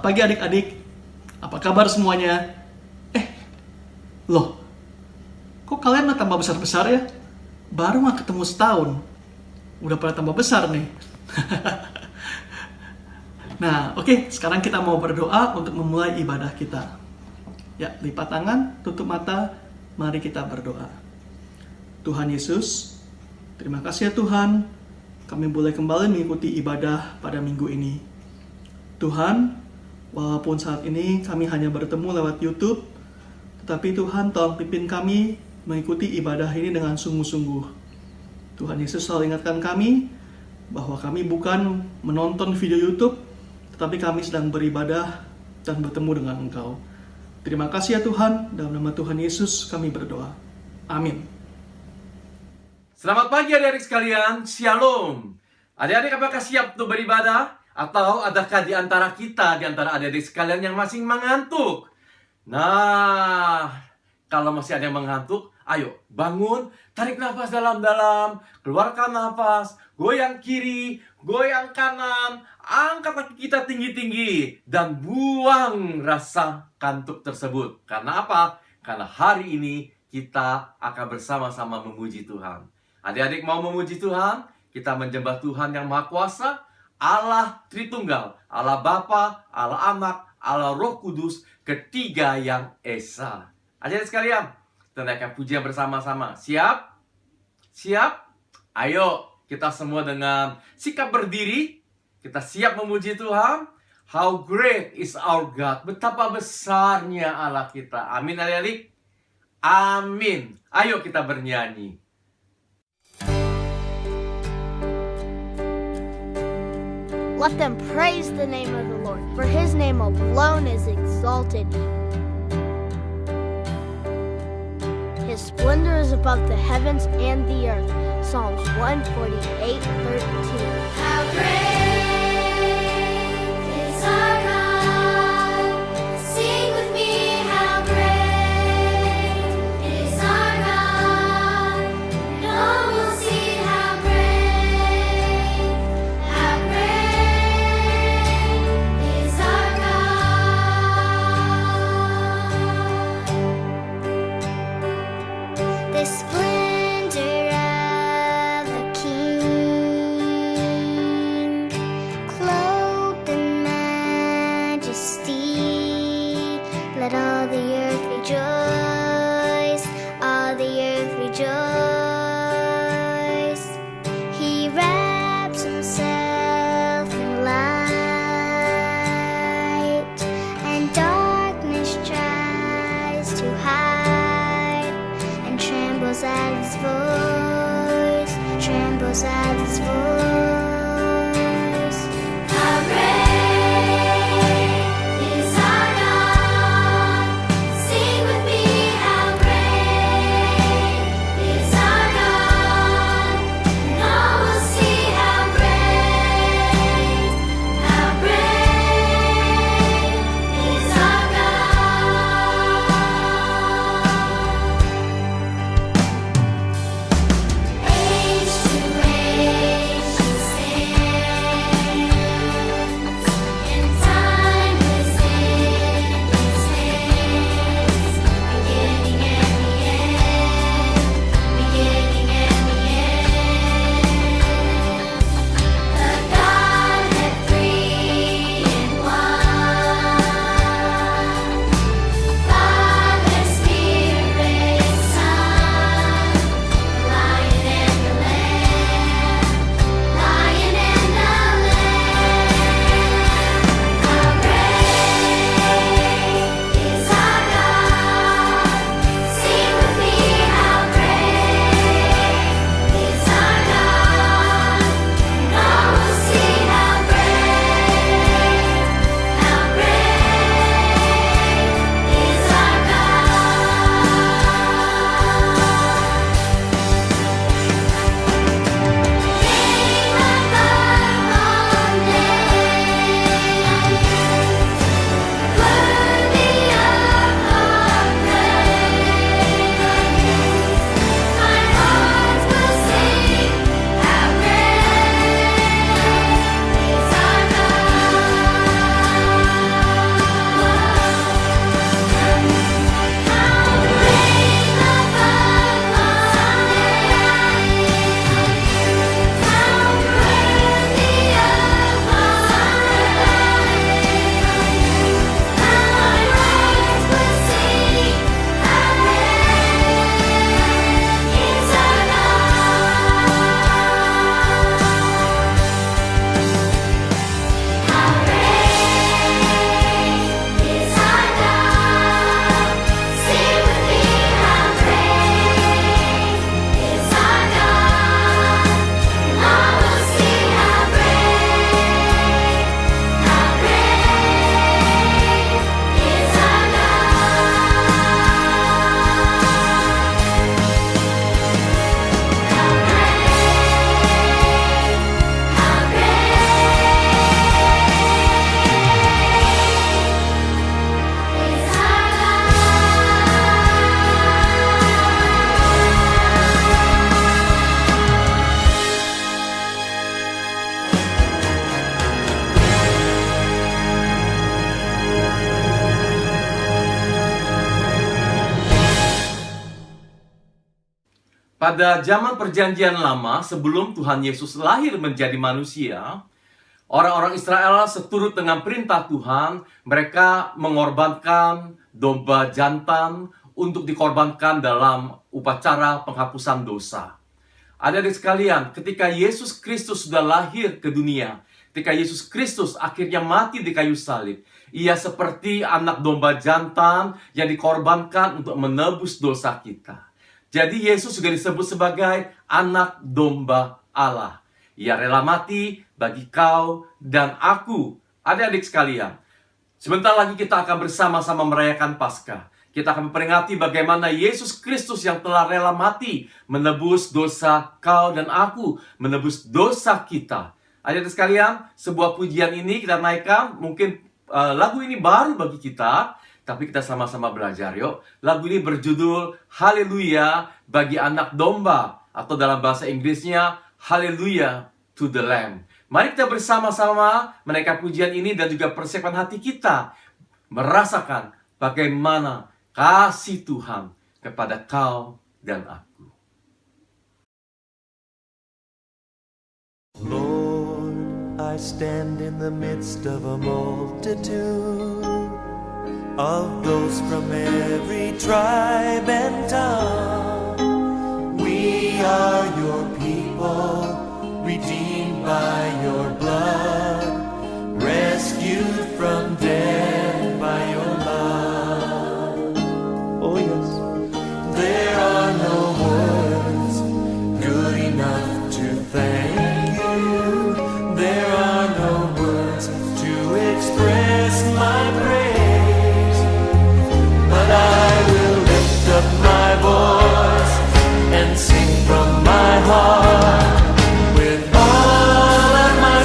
pagi adik-adik. Apa kabar semuanya? Loh, kok kalian udah tambah besar-besar ya? Baru nggak ketemu setahun, udah pada tambah besar nih. Nah, oke, sekarang kita mau berdoa untuk memulai ibadah kita. Ya, lipat tangan, tutup mata, mari kita berdoa. Tuhan Yesus, terima kasih ya Tuhan, kami boleh kembali mengikuti ibadah pada minggu ini. Tuhan, walaupun saat ini kami hanya bertemu lewat YouTube, tetapi Tuhan tolong pimpin kami mengikuti ibadah ini dengan sungguh-sungguh. Tuhan Yesus selalu ingatkan kami bahwa kami bukan menonton video YouTube, tetapi kami sedang beribadah dan bertemu dengan Engkau. Terima kasih ya Tuhan, dalam nama Tuhan Yesus kami berdoa. Amin. Selamat pagi adik-adik sekalian, Shalom. Adik-adik apakah siap untuk beribadah? Atau adakah di antara kita, di antara adik-adik sekalian yang masih mengantuk? Nah, kalau masih ada yang mengantuk, ayo bangun, tarik nafas dalam-dalam, keluarkan nafas, goyang kiri, goyang kanan, angkat kaki kita tinggi-tinggi, dan buang rasa kantuk tersebut. Karena apa? Karena hari ini kita akan bersama-sama memuji Tuhan. Adik-adik mau memuji Tuhan? Kita menjembah Tuhan yang Maha Kuasa, Allah Tritunggal, Allah Bapa, Allah Anak, Allah Roh Kudus, ketiga yang esa. Adik-adik sekalian, kita naikkan pujian bersama-sama. Siap? Siap? Ayo, kita semua dengan sikap berdiri. Kita siap memuji Tuhan. How great is our God. Betapa besarnya Allah kita. Amin adik-adik. Amin. Ayo kita bernyanyi. Let them praise the name of the Lord, for his name alone is exalted. His splendor is above the heavens and the earth. Psalms 148:13. How great is our God. Sing with me, how great is our God. And all will see how great is our God. The splendor of a king. pada zaman perjanjian lama sebelum Tuhan Yesus lahir menjadi manusia, orang-orang Israel seturut dengan perintah Tuhan, mereka mengorbankan domba jantan untuk dikorbankan dalam upacara penghapusan dosa. Adik-adik sekalian, ketika Yesus Kristus sudah lahir ke dunia, ketika Yesus Kristus akhirnya mati di kayu salib, Ia seperti anak domba jantan yang dikorbankan untuk menebus dosa kita. Jadi Yesus juga disebut sebagai anak domba Allah. Ia rela mati bagi kau dan aku. Adik-adik sekalian, sebentar lagi kita akan bersama-sama merayakan Paskah. Kita akan memperingati bagaimana Yesus Kristus yang telah rela mati menebus dosa kau dan aku, menebus dosa kita. Adik-adik sekalian, sebuah pujian ini kita naikkan. Mungkin lagu ini baru bagi kita, tapi kita sama-sama belajar yuk. Lagu ini berjudul Haleluya bagi anak domba, atau dalam bahasa Inggrisnya Haleluya to the Lamb. Mari kita bersama-sama menaikkan pujian ini dan juga persiapkan hati kita merasakan bagaimana kasih Tuhan kepada kau dan aku. Lord, I stand in the midst of a multitude of those from every tribe and tongue. We are your people, redeemed by your blood, rescued from death by your love. Oh yes. There are no words good enough to thank you. There are no words to express my praise, but I will lift up my voice and sing from my heart with all of my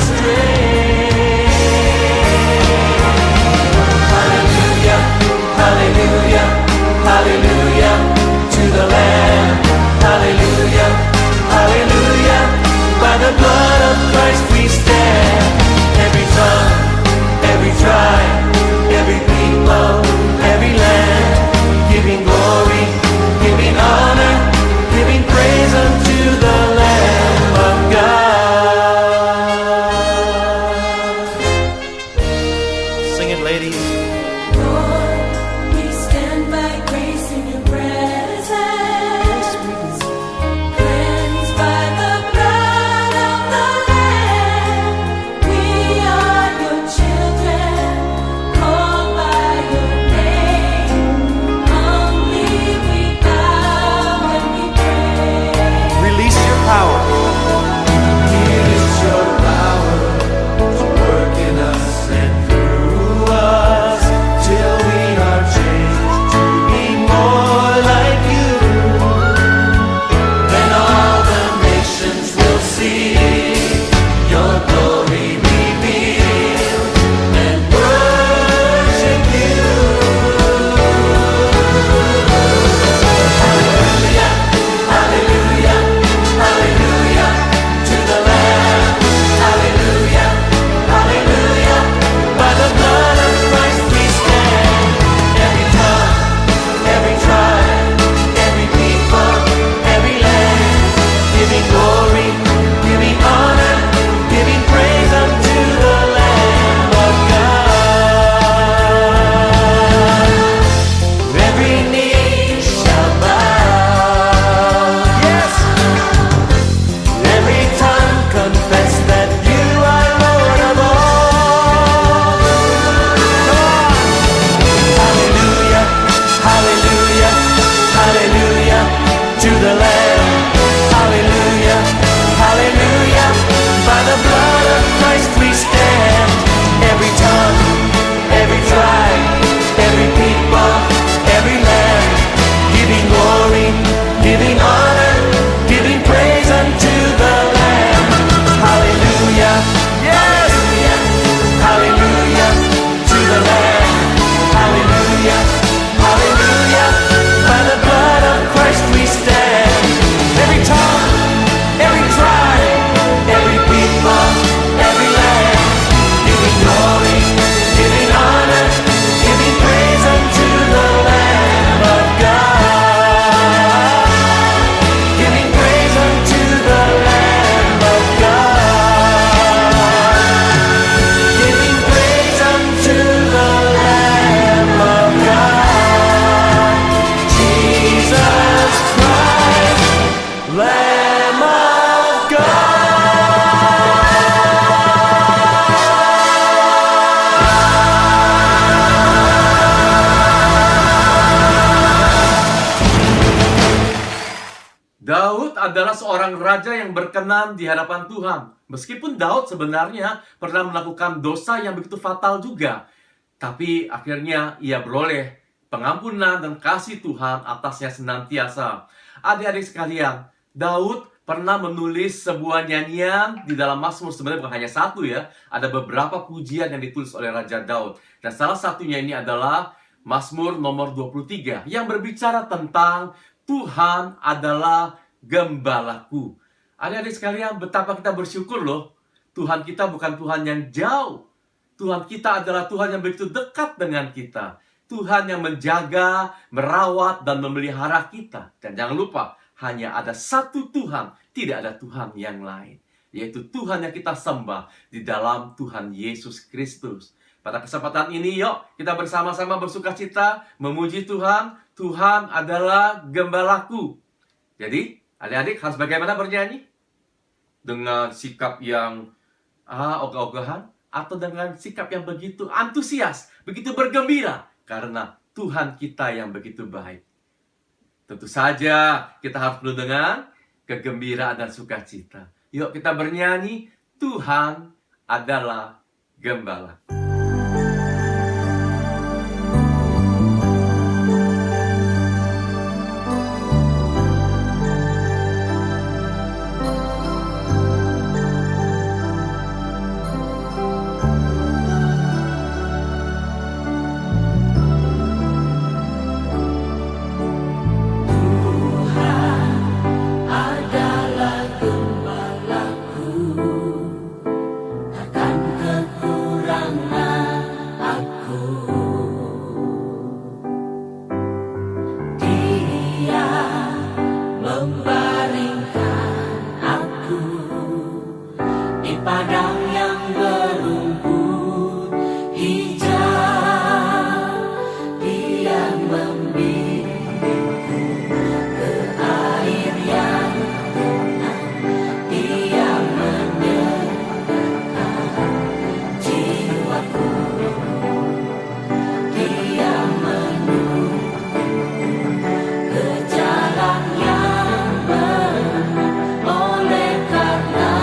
adalah seorang raja yang berkenan di hadapan Tuhan. Meskipun Daud sebenarnya pernah melakukan dosa yang begitu fatal juga. Tapi akhirnya ia beroleh pengampunan dan kasih Tuhan atasnya senantiasa. Adik-adik sekalian, Daud pernah menulis sebuah nyanyian di dalam Mazmur. Sebenarnya bukan hanya satu ya. Ada beberapa pujian yang ditulis oleh Raja Daud. Dan salah satunya ini adalah Mazmur nomor 23 yang berbicara tentang Tuhan adalah gembalaku. Adik-adik sekalian, betapa kita bersyukur loh. Tuhan kita bukan Tuhan yang jauh. Tuhan kita adalah Tuhan yang begitu dekat dengan kita. Tuhan yang menjaga, merawat, dan memelihara kita. Dan jangan lupa, hanya ada satu Tuhan, tidak ada Tuhan yang lain. Yaitu Tuhan yang kita sembah di dalam Tuhan Yesus Kristus. Pada kesempatan ini, yuk kita bersama-sama bersukacita, memuji Tuhan. Tuhan adalah gembalaku. Jadi, adik-adik harus bagaimana bernyanyi? Dengan sikap yang ogah-ogahan, atau dengan sikap yang begitu antusias, begitu bergembira, karena Tuhan kita yang begitu baik. Tentu saja kita harus penuh dengan kegembiraan dan sukacita. Yuk kita bernyanyi, Tuhan adalah gembala. Oleh karena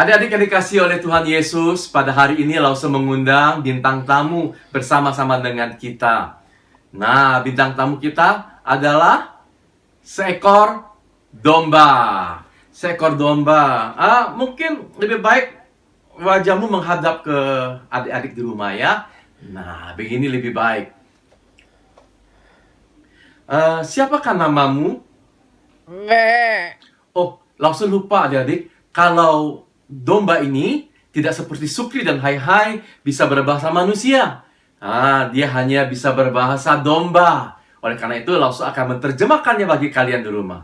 Adik-adik yang dikasihi oleh Tuhan Yesus, pada hari ini Lause mengundang bintang tamu bersama-sama dengan kita. Nah, bintang tamu kita adalah seekor domba. Seekor domba. Mungkin lebih baik wajahmu menghadap ke adik-adik di rumah ya. Nah, begini lebih baik. Siapakah namamu? Oh, langsung lupa adik-adik. Kalau domba ini tidak seperti Sukri dan Hai-Hai bisa berbahasa manusia. Dia hanya bisa berbahasa domba. Oleh karena itu, langsung akan menerjemahkannya bagi kalian di rumah.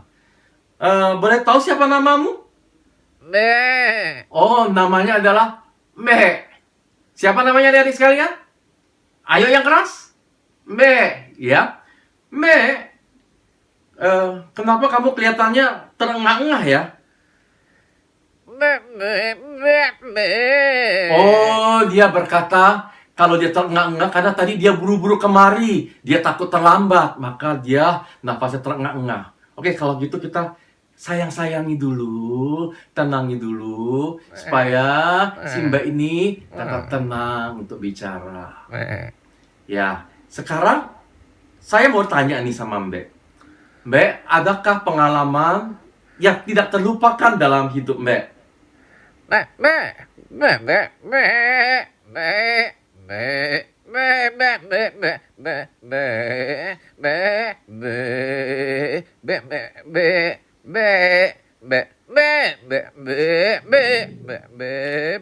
Boleh tahu siapa namamu? Oh, namanya adalah Me. Siapa namanya adik-adik sekalian? Ayo yang keras. Me, ya. Me, kenapa kamu kelihatannya terengah-engah ya? Oh, dia berkata kalau dia terengah-engah karena tadi dia buru-buru kemari. Dia takut terlambat, maka dia nafasnya terengah-engah. Oke, kalau gitu kita sayang-sayangi dulu, tenangi dulu, supaya si Mbak ini tetap tenang untuk bicara. Ya, sekarang saya mau tanya nih sama Mbak. Mbak, adakah pengalaman yang tidak terlupakan dalam hidup Mbak?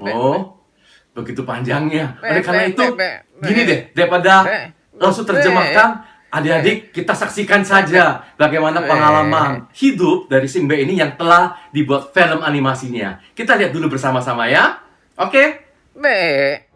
Oh, begitu panjangnya. Oleh karena itu, gini deh, daripada langsung terjemahkan, adik-adik, kita saksikan saja bagaimana pengalaman hidup dari si Mbak ini yang telah dibuat film animasinya. Kita lihat dulu bersama-sama ya. Oke? Mbak,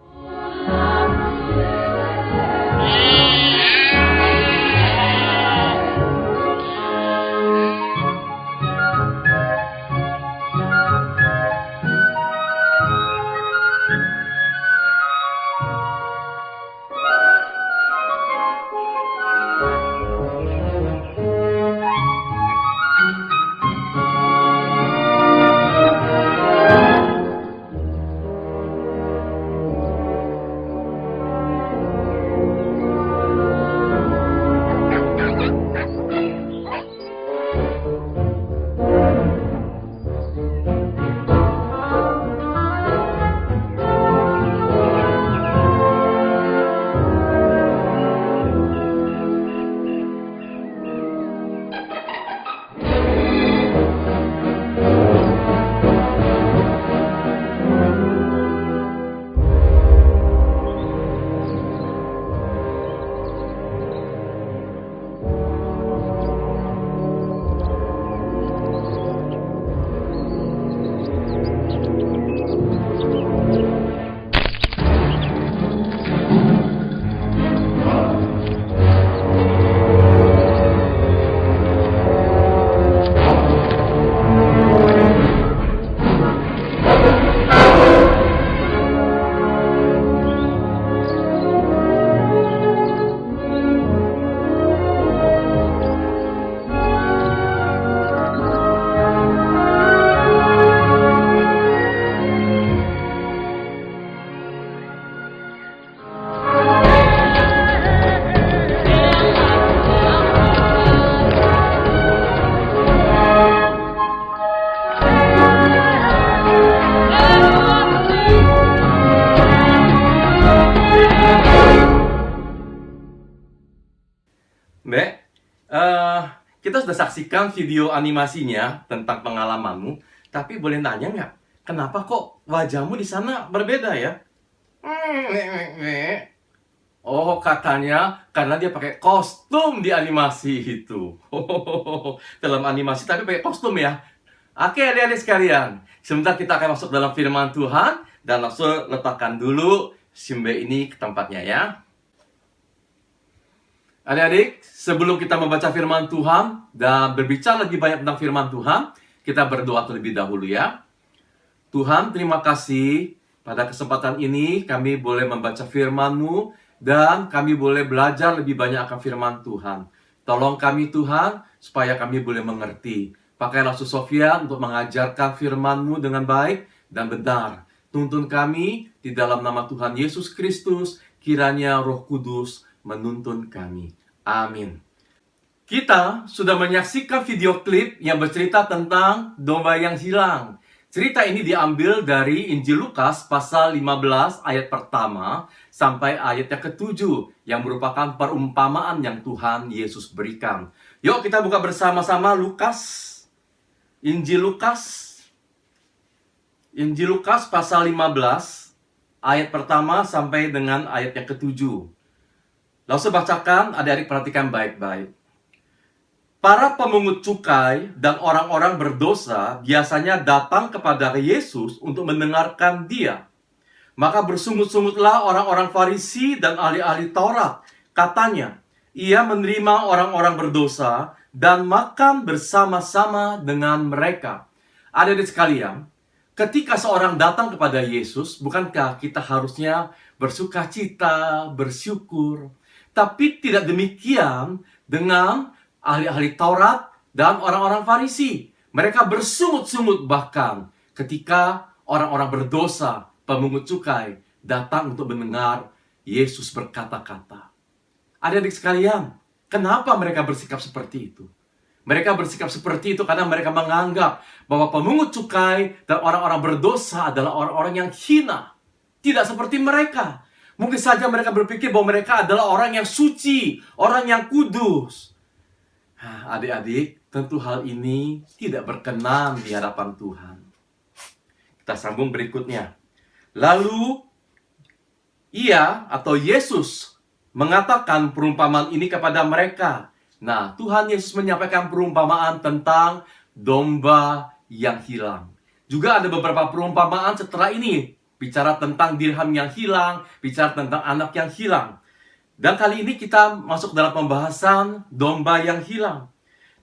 kita sudah saksikan video animasinya tentang pengalamanmu, tapi boleh nanya nggak? Kenapa kok wajahmu di sana berbeda ya? Oh, katanya karena dia pakai kostum di animasi itu. Dalam animasi tapi pakai kostum ya. Oke, adik-adik sekalian, sebentar kita akan masuk dalam firman Tuhan dan langsung letakkan dulu Simbe ini ke tempatnya ya. Adik-adik, sebelum kita membaca firman Tuhan dan berbicara lebih banyak tentang firman Tuhan, kita berdoa terlebih dahulu ya. Tuhan, terima kasih pada kesempatan ini kami boleh membaca firman-Mu dan kami boleh belajar lebih banyak akan firman Tuhan. Tolong kami Tuhan, supaya kami boleh mengerti. Pakai Rasul Sofia untuk mengajarkan firman-Mu dengan baik dan benar. Tuntun kami di dalam nama Tuhan Yesus Kristus, kiranya Roh Kudus menuntun kami. Amin. Kita sudah menyaksikan video klip yang bercerita tentang domba yang hilang. Cerita ini diambil dari Injil Lukas pasal 15 ayat pertama sampai ayat yang ke-7 yang merupakan perumpamaan yang Tuhan Yesus berikan. Yuk kita buka bersama-sama Injil Lukas pasal 15 ayat pertama sampai dengan ayat yang ke-7. Lalu saya bacakan, adik-adik perhatikan baik-baik. Para pemungut cukai dan orang-orang berdosa biasanya datang kepada Yesus untuk mendengarkan Dia. Maka bersungut-sungutlah orang-orang Farisi dan ahli-ahli Taurat. Katanya, Ia menerima orang-orang berdosa dan makan bersama-sama dengan mereka. Adik-adik sekalian, ketika seorang datang kepada Yesus, bukankah kita harusnya bersukacita, bersyukur? Tapi tidak demikian dengan ahli-ahli Taurat dan orang-orang Farisi. Mereka bersungut-sungut bahkan ketika orang-orang berdosa, pemungut cukai, datang untuk mendengar Yesus berkata-kata. Adik-adik sekalian, kenapa mereka bersikap seperti itu? Mereka bersikap seperti itu karena mereka menganggap bahwa pemungut cukai dan orang-orang berdosa adalah orang-orang yang hina. Tidak seperti mereka. Mungkin saja mereka berpikir bahwa mereka adalah orang yang suci, orang yang kudus. Adik-adik, tentu hal ini tidak berkenan di hadapan Tuhan. Kita sambung berikutnya. Lalu, Ia atau Yesus mengatakan perumpamaan ini kepada mereka. Nah, Tuhan Yesus menyampaikan perumpamaan tentang domba yang hilang. Juga ada beberapa perumpamaan setelah ini. Bicara tentang dirham yang hilang, bicara tentang anak yang hilang. Dan kali ini kita masuk dalam pembahasan domba yang hilang.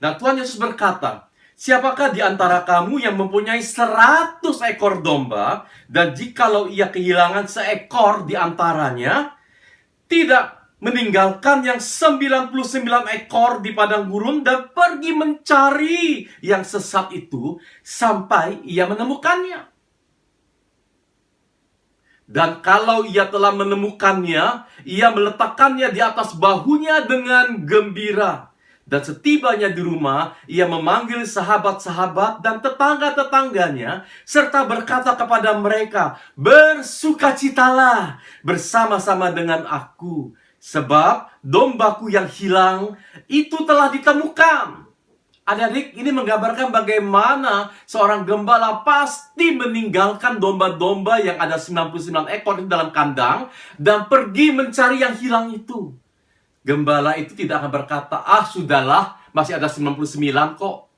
Nah, Tuhan Yesus berkata, siapakah di antara kamu yang mempunyai 100 ekor domba, dan jikalau ia kehilangan seekor di antaranya, tidak meninggalkan yang 99 ekor di padang gurun dan pergi mencari yang sesat itu sampai ia menemukannya. Dan kalau ia telah menemukannya, ia meletakkannya di atas bahunya dengan gembira. Dan setibanya di rumah, ia memanggil sahabat-sahabat dan tetangga-tetangganya, serta berkata kepada mereka, bersukacitalah bersama-sama dengan aku, sebab dombaku yang hilang itu telah ditemukan. Adik-adik, ini menggambarkan bagaimana seorang gembala pasti meninggalkan domba-domba yang ada 99 ekor di dalam kandang dan pergi mencari yang hilang itu. Gembala itu tidak akan berkata, sudahlah, masih ada 99 kok.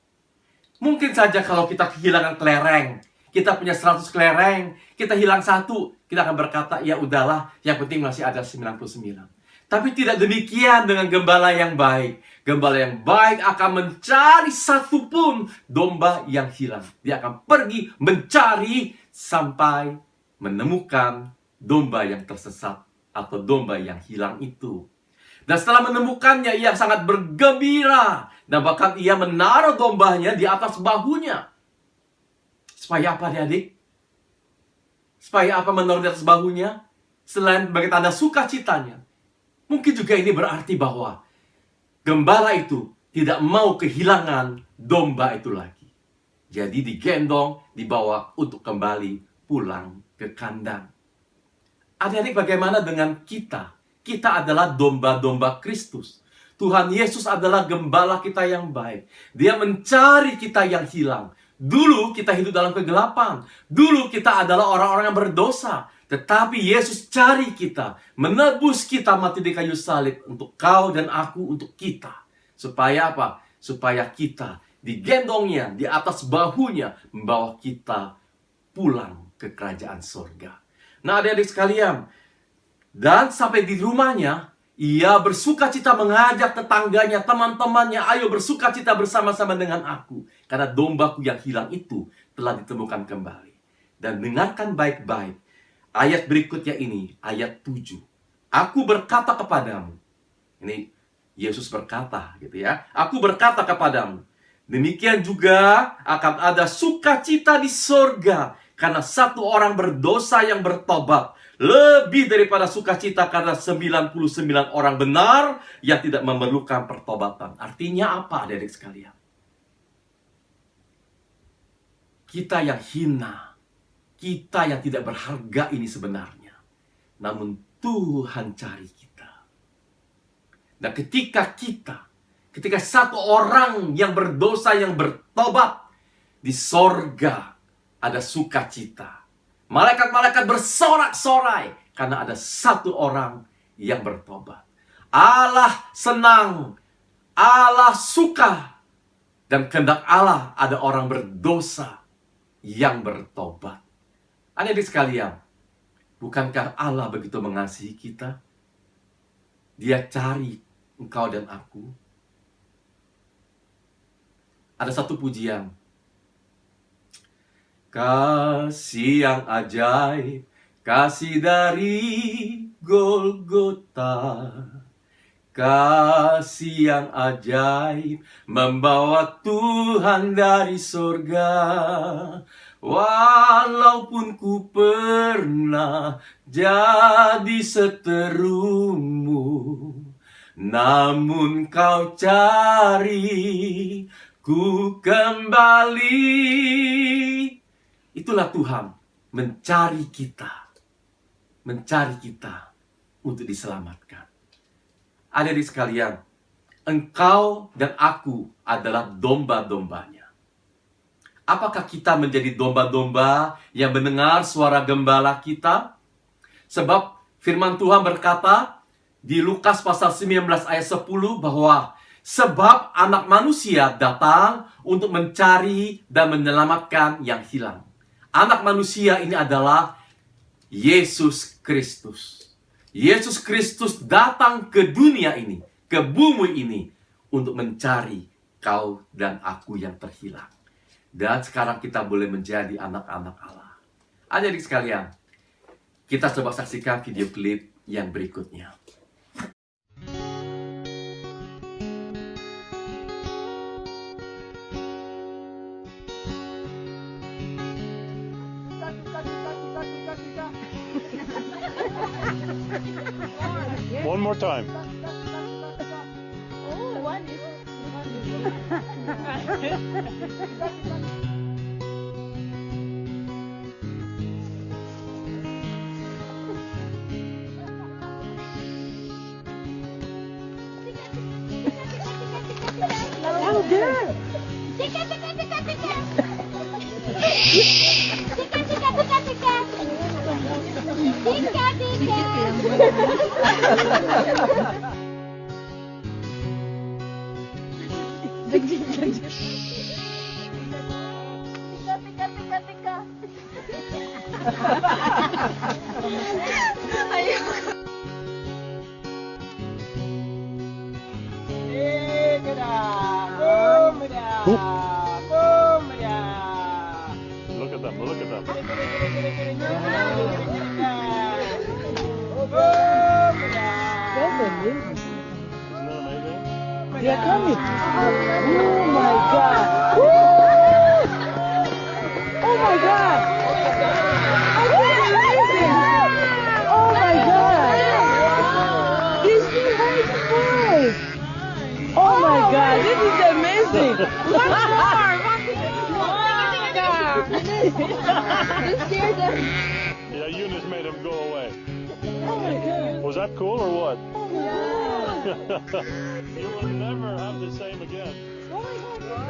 Mungkin saja kalau kita kehilangan kelereng, kita punya 100 kelereng, kita hilang satu, kita akan berkata, ya udahlah, yang penting masih ada 99. Tapi tidak demikian dengan gembala yang baik. Gembala yang baik akan mencari satu pun domba yang hilang. Dia akan pergi mencari sampai menemukan domba yang tersesat atau domba yang hilang itu. Dan setelah menemukannya, ia sangat bergembira. Dan bahkan ia menaruh dombanya di atas bahunya. Supaya apa, adik? Supaya apa menaruh di atas bahunya? Selain sebagai tanda sukacitanya. Mungkin juga ini berarti bahwa gembala itu tidak mau kehilangan domba itu lagi. Jadi digendong, dibawa untuk kembali pulang ke kandang. Adik-adik, bagaimana dengan kita? Kita adalah domba-domba Kristus. Tuhan Yesus adalah gembala kita yang baik. Dia mencari kita yang hilang. Dulu kita hidup dalam kegelapan. Dulu kita adalah orang-orang yang berdosa. Tetapi Yesus cari kita, menebus kita mati di kayu salib untuk kau dan aku, untuk kita. Supaya apa? Supaya kita digendongnya di atas bahunya, membawa kita pulang ke kerajaan surga. Nah, adik-adik sekalian, dan sampai di rumahnya, ia bersukacita mengajak tetangganya, teman-temannya, ayo bersukacita bersama-sama dengan aku. Karena dombaku yang hilang itu telah ditemukan kembali. Dan dengarkan baik-baik. Ayat berikutnya ini, ayat 7. Aku berkata kepadamu. Ini Yesus berkata gitu ya. Aku berkata kepadamu. Demikian juga akan ada sukacita di sorga karena satu orang berdosa yang bertobat, lebih daripada sukacita karena 99 orang benar yang tidak memerlukan pertobatan. Artinya apa, adik-adik sekalian? Kita yang hina, kita yang tidak berharga ini sebenarnya, namun Tuhan cari kita. Dan ketika satu orang yang berdosa yang bertobat, di sorga ada sukacita. Malaikat-malaikat bersorak-sorai karena ada satu orang yang bertobat. Allah senang, Allah suka, dan kehendak Allah ada orang berdosa yang bertobat. Adik-adik sekalian, bukankah Allah begitu mengasihi kita? Dia cari engkau dan aku. Ada satu pujian. Kasih yang ajaib, kasih dari Golgota. Kasih yang ajaib membawa Tuhan dari surga. Walaupun ku pernah jadi seterumu, namun kau cari ku kembali. Itulah Tuhan mencari kita untuk diselamatkan. Adik-adik sekalian, engkau dan aku adalah domba-dombanya. Apakah kita menjadi domba-domba yang mendengar suara gembala kita? Sebab firman Tuhan berkata di Lukas pasal 19 ayat 10 bahwa sebab anak manusia datang untuk mencari dan menyelamatkan yang hilang. Anak manusia ini adalah Yesus Kristus. Yesus Kristus datang ke dunia ini, ke bumi ini, untuk mencari kau dan aku yang terhilang. Dan sekarang kita boleh menjadi anak-anak Allah. Adik-adik sekalian, kita coba saksikan video klip yang berikutnya. One more time. Look at them, look at them. Isn't that amazing? They are coming. Oh my God. Woo! Oh my God. I think it's amazing. Oh my God. These two boys. Oh my God. This is amazing. One more. You scared them. Yeah, Eunice made him go away. Oh my God. Was that cool or what? Yeah. You will never have the same again. Oh my God.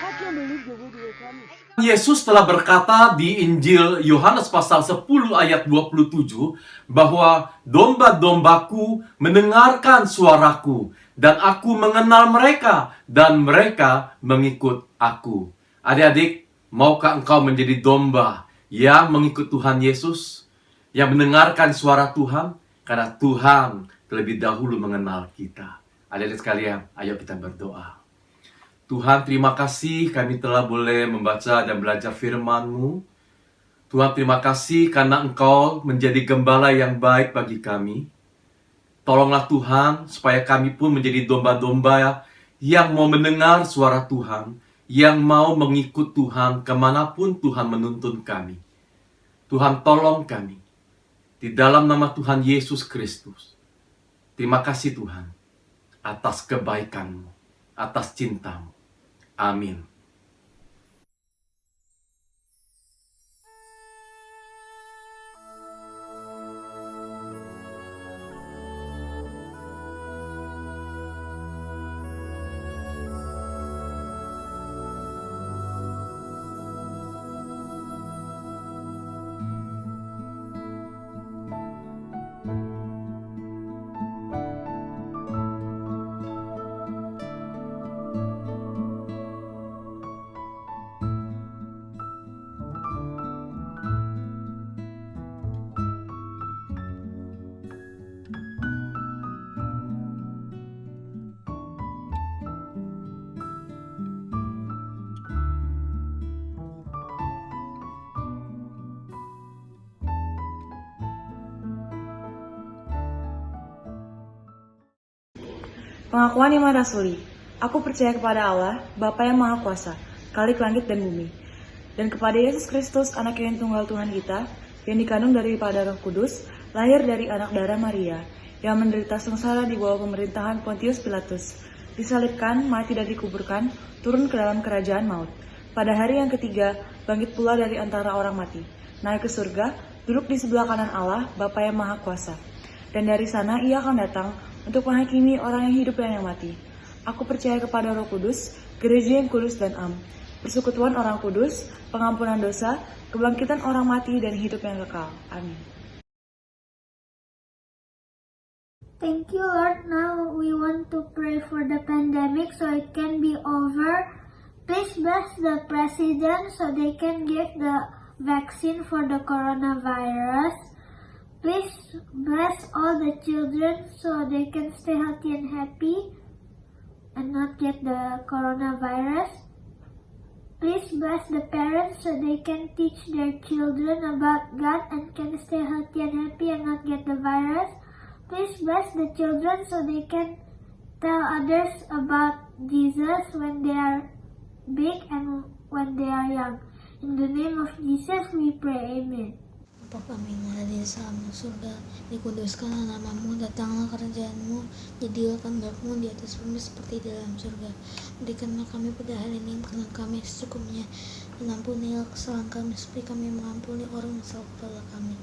I can't believe the way they were coming. Yesus telah berkata di Injil Yohanes pasal 10 ayat 27 bahwa domba-dombaku mendengarkan suaraku dan aku mengenal mereka dan mereka mengikut aku. Adik-adik, maukah engkau menjadi domba yang mengikut Tuhan Yesus, yang mendengarkan suara Tuhan? Karena Tuhan terlebih dahulu mengenal kita. Adik-adik sekalian, ayo kita berdoa. Tuhan, terima kasih kami telah boleh membaca dan belajar firman-Mu. Tuhan, terima kasih karena Engkau menjadi gembala yang baik bagi kami. Tolonglah Tuhan, supaya kami pun menjadi domba-domba yang mau mendengar suara Tuhan, yang mau mengikut Tuhan kemanapun Tuhan menuntun kami. Tuhan tolong kami. Di dalam nama Tuhan Yesus Kristus. Terima kasih Tuhan atas kebaikan-Mu, atas cinta-Mu. Amin. Pengakuan Iman Rasuli. Aku percaya kepada Allah, Bapa yang Maha Kuasa, Khalik langit dan bumi, dan kepada Yesus Kristus, Anak yang tunggal Tuhan kita, yang dikandung daripada Roh Kudus, lahir dari anak darah Maria, yang menderita sengsara di bawah pemerintahan Pontius Pilatus, disalibkan, mati dan dikuburkan, turun ke dalam kerajaan maut. Pada hari yang ketiga, bangkit pula dari antara orang mati, naik ke surga, duduk di sebelah kanan Allah, Bapa yang Maha Kuasa. Dan dari sana ia akan datang untuk menghakimi orang yang hidup dan yang mati. Aku percaya kepada Roh Kudus, gereja yang kudus dan am, persekutuan orang kudus, pengampunan dosa, kebangkitan orang mati dan hidup yang kekal. Amin. Thank you, Lord. Now we want to pray for the pandemic so it can be over. Please bless the president so they can give the vaccine for the coronavirus. Please bless all the children so they can stay healthy and happy and not get the coronavirus. Please bless the parents so they can teach their children about God and can stay healthy and happy and not get the virus. Please bless the children so they can tell others about Jesus when they are big and when they are young. In the name of Jesus we pray, amen. Bapa kami yang ada di dalam surga, dikuduskanlah namamu, datanglah kerajaan-Mu, jadilah kehendak-Mu di atas bumi seperti di dalam surga. Berikanlah kami pada hari ini makanan kami secukupnya, dan ampunilah kesalahan kami seperti kami mengampuni orang yang salah kepada kami.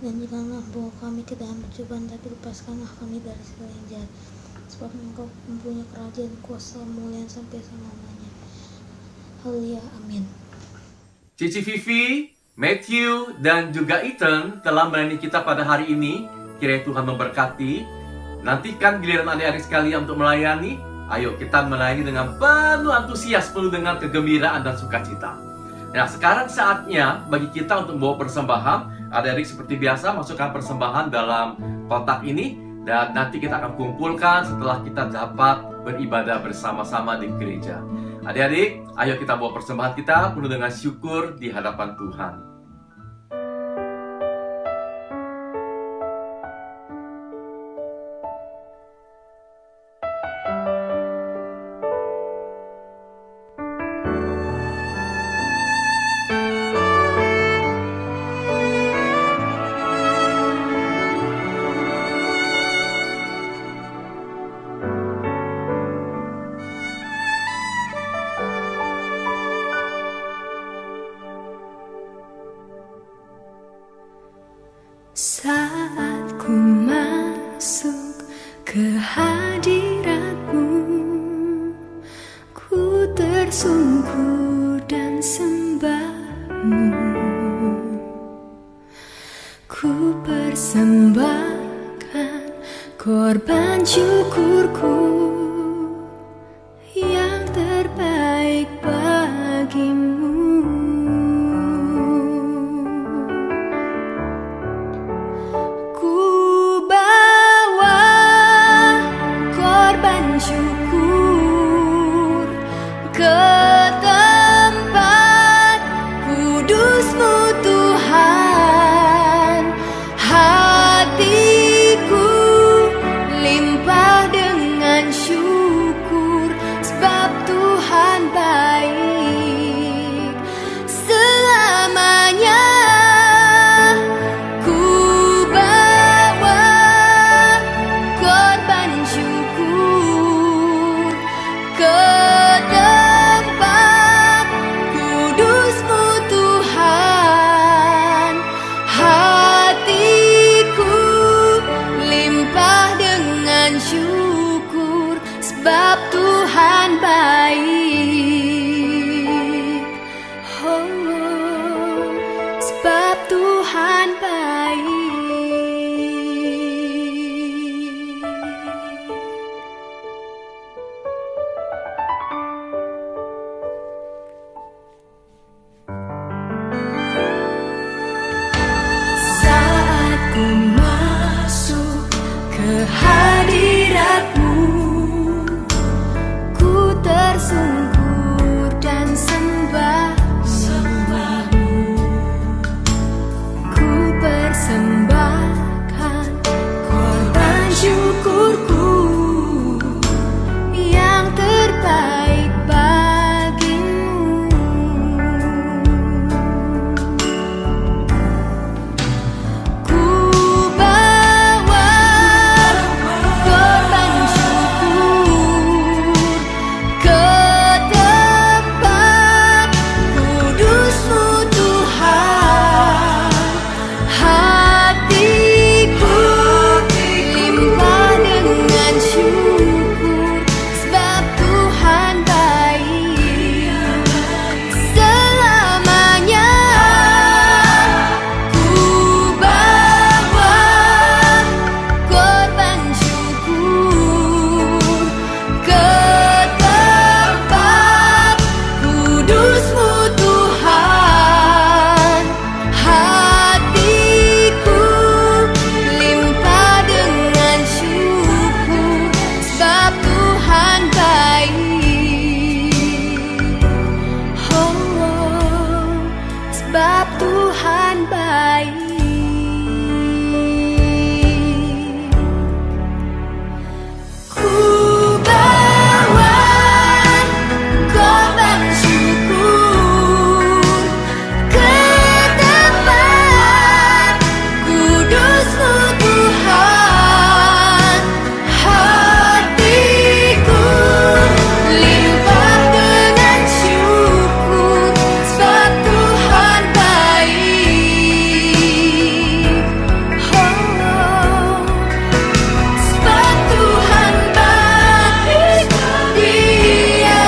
Dan janganlah bawa kami ke dalam pencobaan, tapi lepaskanlah kami dari segala yang jahat. Sebab Engkau mempunyai kerajaan, kuasa, kemuliaan sampai selama-lamanya. Haleluya, amin. Cici Vivi, Matthew, dan juga Ethan telah melayani kita pada hari ini. Kiranya Tuhan memberkati. Nantikan giliran adik-adik sekalian untuk melayani. Ayo kita melayani dengan penuh antusias, penuh dengan kegembiraan dan sukacita. Nah, sekarang saatnya bagi kita untuk membawa persembahan. Adik-adik seperti biasa masukkan persembahan dalam kotak ini, dan nanti kita akan kumpulkan setelah kita dapat beribadah bersama-sama di gereja. Adik-adik, ayo kita bawa persembahan kita penuh dengan syukur di hadapan Tuhan. Saat ku masuk ke hadirat-Mu, ku tersungkur dan sembah-Mu. Ku persembahkan korban syukurku yang terbaik bagi-Mu. Syukur ke tempat kudus-Mu Tuhan, hatiku limpah dengan syukur. sebab Tuhan baik. Saat ku masuk ke hadirat-Mu, ku tersungkur dan sembah-Mu. Ku persembahkan korban syukurku yang terbaik bagimu. Ku bawa korban syukur ke tempat kudus-Mu Tuhan. Hatiku limpah dengan syukur sebab Tuhan baik selamanya. Ku bawa korban syukur ke tempat kudus-Mu Tuhan. Hatiku limpah dengan syukur sebab Tuhan baik. Oh, sebab Tuhan baik. Ku bawa korban syukur ke tempat kudus-Mu Tuhan. Hatiku limpah dengan syukur sebab Tuhan baik. Oh, sebab Tuhan baik, Dia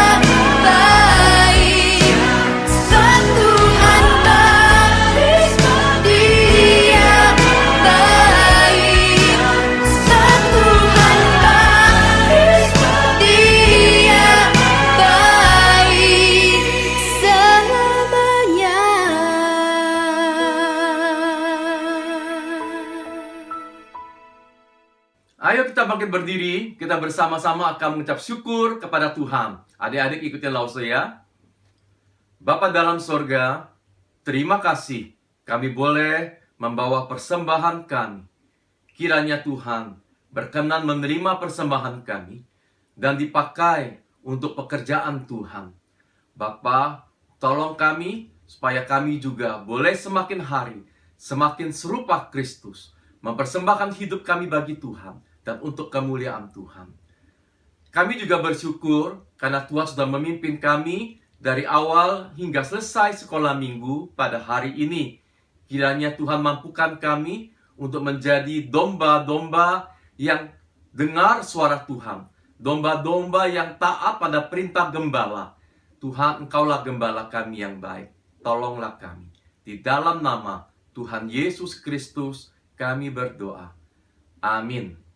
baik. Sebab Tuhan baik, Dia baik. Sebab Tuhan baik, Dia baik selamanya. Ayo kita bangkit berdiri, kita bersama-sama akan mengucap syukur kepada Tuhan. Adik-adik ikutin laut saya. Bapa dalam sorga, terima kasih kami boleh membawa persembahan kami. Kiranya Tuhan berkenan menerima persembahan kami dan dipakai untuk pekerjaan Tuhan. Bapa, tolong kami supaya kami juga boleh semakin hari, semakin serupa Kristus, mempersembahkan hidup kami bagi Tuhan dan untuk kemuliaan Tuhan. Kami juga bersyukur karena Tuhan sudah memimpin kami dari awal hingga selesai sekolah minggu pada hari ini. Kiranya Tuhan mampukan kami untuk menjadi domba-domba yang dengar suara Tuhan. Domba-domba yang taat pada perintah gembala. Tuhan, Engkaulah gembala kami yang baik. Tolonglah kami. Di dalam nama Tuhan Yesus Kristus kami berdoa. Amin.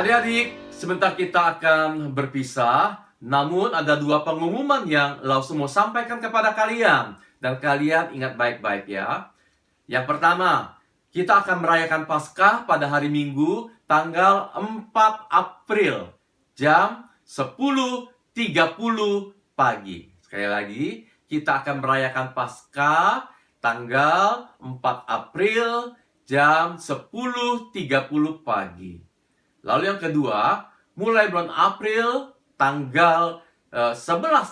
Adik-adik, sebentar kita akan berpisah. Namun ada dua pengumuman yang langsung mau sampaikan kepada kalian. Dan kalian ingat baik-baik ya. Yang pertama, kita akan merayakan Paskah pada hari Minggu tanggal 4 April jam 10.30 pagi. Sekali lagi, kita akan merayakan Paskah tanggal 4 April jam 10.30 pagi. Lalu yang kedua, mulai bulan April tanggal 11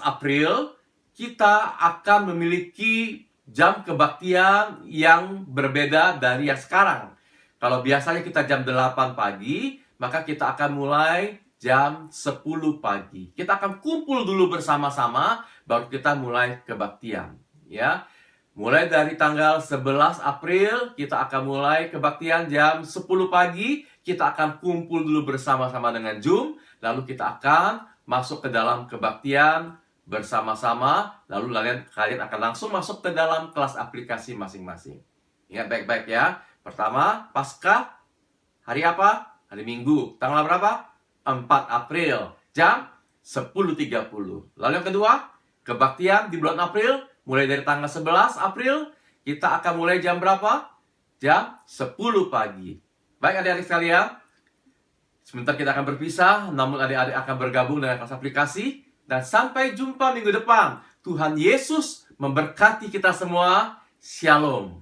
April, kita akan memiliki jam kebaktian yang berbeda dari yang sekarang. Kalau biasanya kita jam 8 pagi, maka kita akan mulai jam 10 pagi. Kita akan kumpul dulu bersama-sama, baru kita mulai kebaktian. Ya, mulai dari tanggal 11 April, kita akan mulai kebaktian jam 10 pagi. Kita akan kumpul dulu bersama-sama dengan Zoom, lalu kita akan masuk ke dalam kebaktian bersama-sama, lalu kalian akan langsung masuk ke dalam kelas aplikasi masing-masing. Ingat baik-baik ya. Pertama, Paskah hari apa? Hari Minggu. Tanggal berapa? 4 April jam 10.30. Lalu yang kedua, kebaktian di bulan April, mulai dari tanggal 11 April, kita akan mulai jam berapa? Jam 10 pagi. Baik adik-adik sekalian, sebentar kita akan berpisah, namun adik-adik akan bergabung dengan kelas aplikasi. Dan sampai jumpa minggu depan. Tuhan Yesus memberkati kita semua. Shalom.